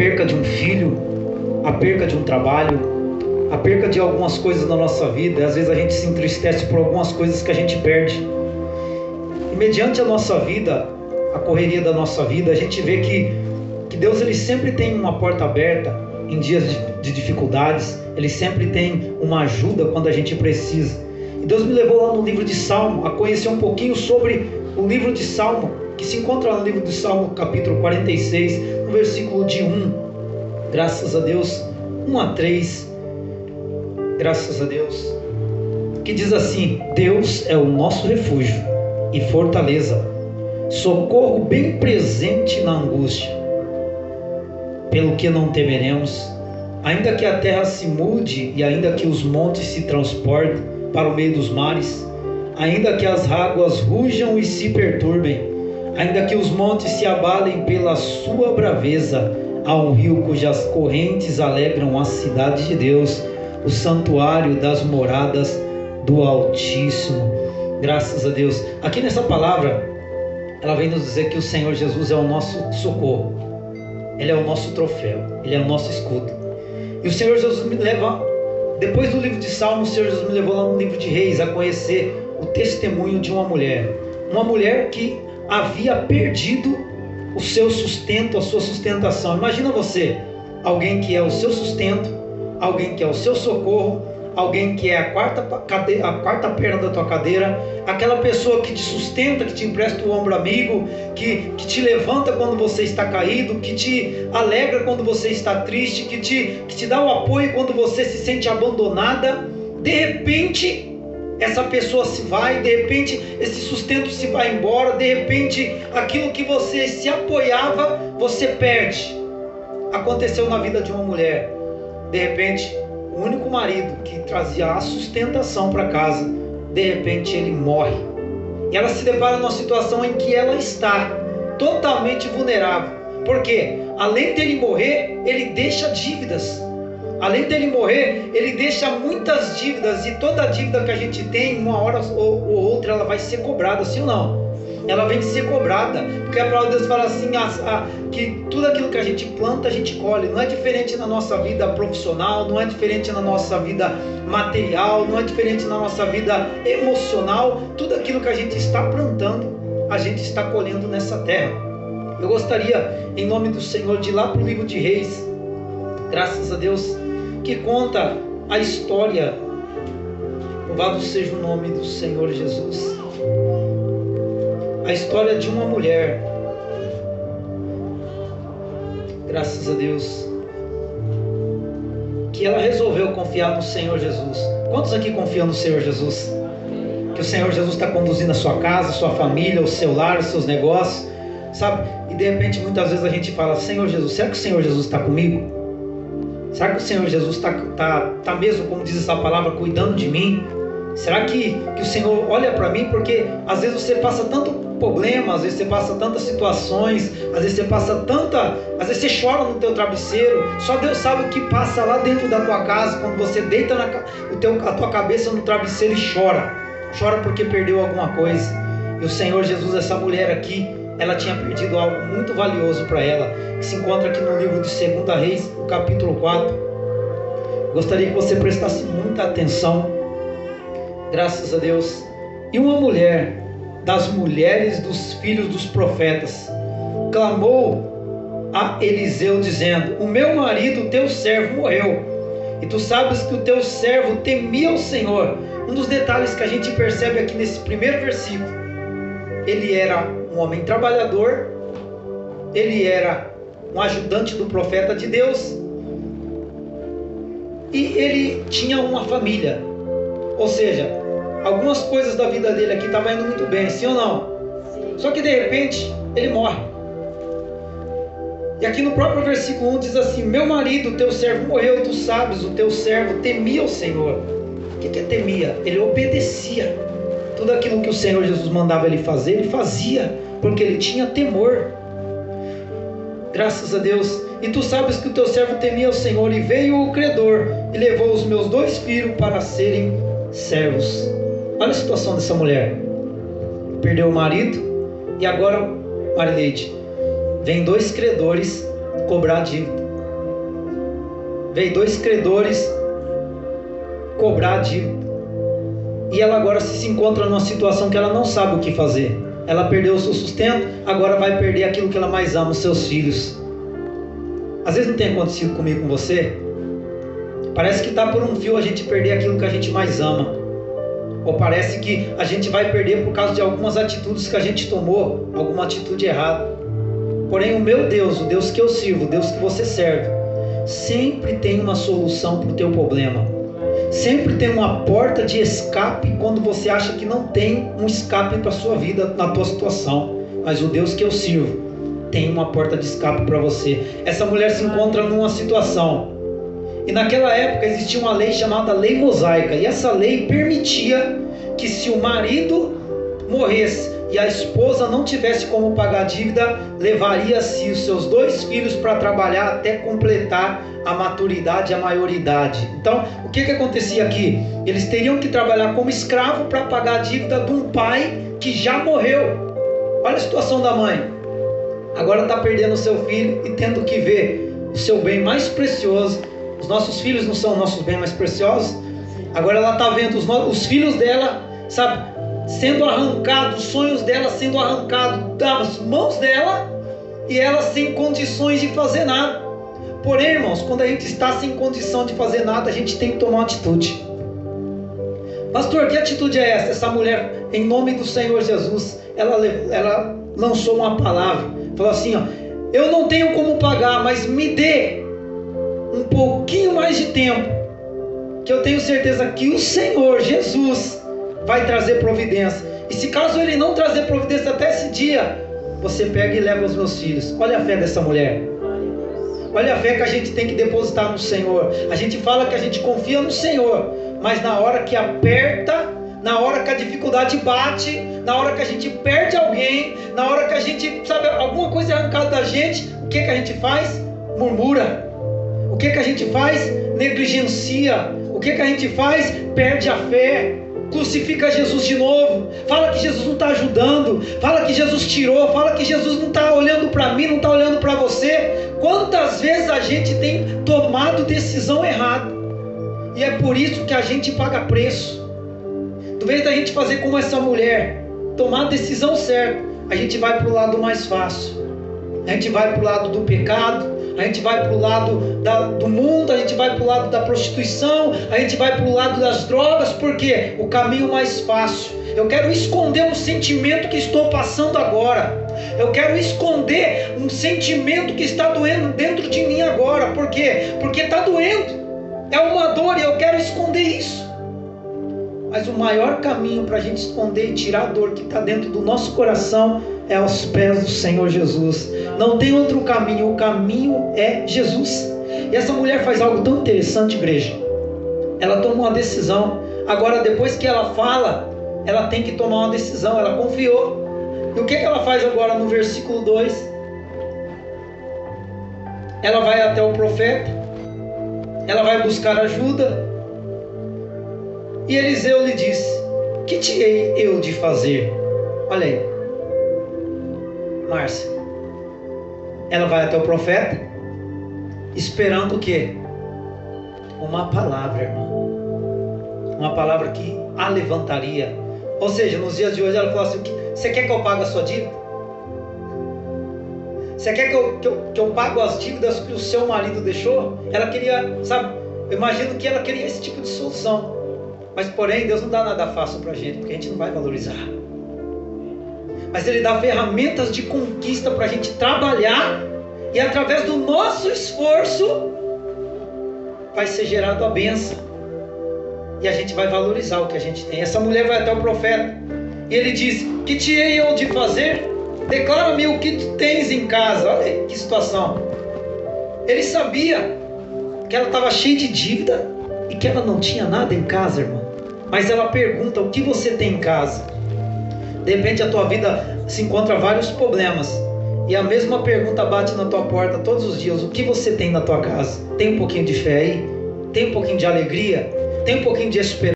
perca de um filho, a perca de um trabalho, a perca de algumas coisas na nossa vida. Às vezes a gente se entristece por algumas coisas que a gente perde. E mediante a nossa vida, a correria da nossa vida, a gente vê que Deus, ele sempre tem uma porta aberta em dias de dificuldades. Ele sempre tem uma ajuda quando a gente precisa. E Deus me levou lá no livro de Salmo a conhecer um pouquinho sobre o livro de Salmo, que se encontra lá no livro de Salmo, capítulo 46, no versículo de 1. Graças a Deus, 1 a 3. Graças a Deus. Que diz assim: Deus é o nosso refúgio e fortaleza, socorro bem presente na angústia. Pelo que não temeremos, ainda que a terra se mude e ainda que os montes se transportem para o meio dos mares, ainda que as águas rujam e se perturbem, ainda que os montes se abalem pela sua braveza, há um rio cujas correntes alegram a cidade de Deus, o santuário das moradas do Altíssimo. Graças a Deus. Aqui nessa palavra, ela vem nos dizer que o Senhor Jesus é o nosso socorro, Ele é o nosso troféu, Ele é o nosso escudo. E o Senhor Jesus me leva, depois do livro de Salmos, o Senhor Jesus me levou lá no livro de Reis a conhecer o testemunho de uma mulher que havia perdido o seu sustento, a sua sustentação. Imagina você, alguém que é o seu sustento, alguém que é o seu socorro, alguém que é a quarta perna da tua cadeira, aquela pessoa que te sustenta, que te empresta o ombro amigo, que te levanta quando você está caído, que te alegra quando você está triste, que te dá o apoio quando você se sente abandonada. De repente, essa pessoa se vai, de repente esse sustento se vai embora, de repente aquilo que você se apoiava, você perde. Aconteceu na vida de uma mulher. De repente, o único marido que trazia a sustentação para casa, de repente ele morre. E ela se depara numa situação em que ela está totalmente vulnerável. Porque além dele morrer, ele deixa dívidas. Além dele morrer, ele deixa muitas dívidas. E toda dívida que a gente tem, uma hora ou outra, ela vai ser cobrada, sim ou não? Ela vem ser cobrada, porque a palavra de Deus fala assim, que tudo aquilo que a gente planta, a gente colhe. Não é diferente na nossa vida profissional, não é diferente na nossa vida material, não é diferente na nossa vida emocional. Tudo aquilo que a gente está plantando, a gente está colhendo nessa terra. Eu gostaria, em nome do Senhor, de ir lá para o livro de Reis, graças a Deus, que conta a história. Louvado seja o nome do Senhor Jesus. A história de uma mulher, graças a Deus, que ela resolveu confiar no Senhor Jesus. Quantos aqui confiam no Senhor Jesus? Que o Senhor Jesus está conduzindo a sua casa, a sua família, o seu lar, os seus negócios, sabe? E de repente muitas vezes a gente fala: Senhor Jesus, será que o Senhor Jesus está comigo? Será que o Senhor Jesus está mesmo, como diz essa palavra, cuidando de mim? Será que o Senhor olha para mim? Porque às vezes você passa tanto problema, às vezes você passa tantas situações, às vezes às vezes você chora no teu travesseiro. Só Deus sabe o que passa lá dentro da tua casa, quando você deita a tua cabeça no travesseiro e chora porque perdeu alguma coisa. E o Senhor Jesus, essa mulher aqui, ela tinha perdido algo muito valioso para ela, que se encontra aqui no livro de 2 Reis, no capítulo 4. Gostaria que você prestasse muita atenção. Graças a Deus. E uma mulher das mulheres dos filhos dos profetas clamou a Eliseu dizendo: o meu marido, teu servo, morreu, e tu sabes que o teu servo temia o Senhor. Um dos detalhes que a gente percebe aqui nesse primeiro versículo: ele era um homem trabalhador, ele era um ajudante do profeta de Deus, e ele tinha uma família. Ou seja, algumas coisas da vida dele aqui estavam indo muito bem, sim ou não? Sim. Só que de repente ele morre. E aqui no próprio versículo 1 diz assim: meu marido, teu servo, morreu, tu sabes, o teu servo temia o Senhor. O que é temia? Ele obedecia. Tudo aquilo que o Senhor Jesus mandava ele fazer, ele fazia, porque ele tinha temor. Graças a Deus. E tu sabes que o teu servo temia o Senhor, e veio o credor e levou os meus 2 filhos para serem servos. Olha a situação dessa mulher. Perdeu o marido, e agora, Marileide, vem 2 credores cobrar a dívida. veio 2 credores cobrar a dívida. E ela agora se encontra numa situação que ela não sabe o que fazer. Ela perdeu o seu sustento, agora vai perder aquilo que ela mais ama, os seus filhos. Às vezes não tem acontecido comigo, com você? Parece que está por um fio a gente perder aquilo que a gente mais ama. Ou parece que a gente vai perder por causa de algumas atitudes que a gente tomou, alguma atitude errada. Porém, o meu Deus, o Deus que eu sirvo, o Deus que você serve, sempre tem uma solução para o teu problema. Sempre tem uma porta de escape quando você acha que não tem um escape para a sua vida, na tua situação. Mas o Deus que eu sirvo tem uma porta de escape para você. Essa mulher se encontra numa situação. E naquela época existia uma lei chamada lei mosaica. E essa lei permitia que, se o marido morresse e a esposa não tivesse como pagar a dívida, levaria-se os seus 2 filhos para trabalhar até completar a maturidade e a maioridade. Então, o que acontecia aqui? Eles teriam que trabalhar como escravo para pagar a dívida de um pai que já morreu. Olha a situação da mãe. Agora está perdendo o seu filho e tendo que ver o seu bem mais precioso. Os nossos filhos não são o nosso bem mais precioso? Agora ela está vendo os filhos dela, sabe, sendo arrancados, os sonhos dela sendo arrancados das mãos dela, e ela sem condições de fazer nada. Porém, irmãos, quando a gente está sem condição de fazer nada, a gente tem que tomar uma atitude. Pastor, que atitude é essa? Essa mulher, em nome do Senhor Jesus, ela lançou uma palavra, falou assim, ó: eu não tenho como pagar, mas me dê um pouquinho mais de tempo, que eu tenho certeza que o Senhor Jesus vai trazer providência. E se caso Ele não trazer providência até esse dia, você pega e leva os meus filhos. Olha a fé dessa mulher. Olha a fé que a gente tem que depositar no Senhor. A gente fala que a gente confia no Senhor, mas na hora que aperta, na hora que a dificuldade bate, na hora que a gente perde alguém, na hora que a gente, sabe, alguma coisa é arrancada da gente, o que a gente faz? Murmura. O que a gente faz? Negligencia. O que a gente faz? Perde a fé. Crucifica Jesus de novo. Fala que Jesus não está ajudando. Fala que Jesus tirou. Fala que Jesus não está olhando para mim, não está olhando para você. Quantas vezes a gente tem tomado decisão errada? E é por isso que a gente paga preço. Do vez da gente fazer como essa mulher, tomar a decisão certa, a gente vai para o lado mais fácil. A gente vai para o lado do pecado. A gente vai para o lado do mundo, a gente vai para o lado da prostituição, a gente vai para o lado das drogas, porque o caminho mais fácil. Eu quero esconder um sentimento que estou passando agora. Eu quero esconder um sentimento que está doendo dentro de mim agora. Por quê? Porque está doendo. É uma dor e eu quero esconder isso. Mas o maior caminho para a gente esconder e tirar a dor que está dentro do nosso coração é aos pés do Senhor Jesus. Não tem outro caminho, o caminho é Jesus. E essa mulher faz algo tão interessante, igreja. Ela toma uma decisão. Agora, depois que ela fala, ela tem que tomar uma decisão. Ela confiou. E o que ela faz agora no versículo 2? Ela vai até o profeta. Ela vai buscar ajuda. E Eliseu lhe disse: que te hei eu de fazer? Olha aí, Márcia. Ela vai até o profeta, esperando o quê? Uma palavra, irmão. Uma palavra que a levantaria. Ou seja, nos dias de hoje ela falou assim: você quer que eu pague a sua dívida? Você quer que eu pague as dívidas que o seu marido deixou? Ela queria, sabe, eu imagino que ela queria esse tipo de solução. Mas porém, Deus não dá nada fácil para a gente, porque a gente não vai valorizar. Mas Ele dá ferramentas de conquista para a gente trabalhar, e através do nosso esforço vai ser gerado a bênção, e a gente vai valorizar o que a gente tem. Essa mulher vai até o profeta, e ele diz: que te hei eu de fazer? Declara-me o que tu tens em casa. Olha que situação. Ele sabia que ela estava cheia de dívida e que ela não tinha nada em casa, irmão. Mas ela pergunta: o que você tem em casa? De repente a tua vida se encontra vários problemas, e a mesma pergunta bate na tua porta todos os dias: o que você tem na tua casa? Tem um pouquinho de fé aí? Tem um pouquinho de alegria? Tem um pouquinho de esperança?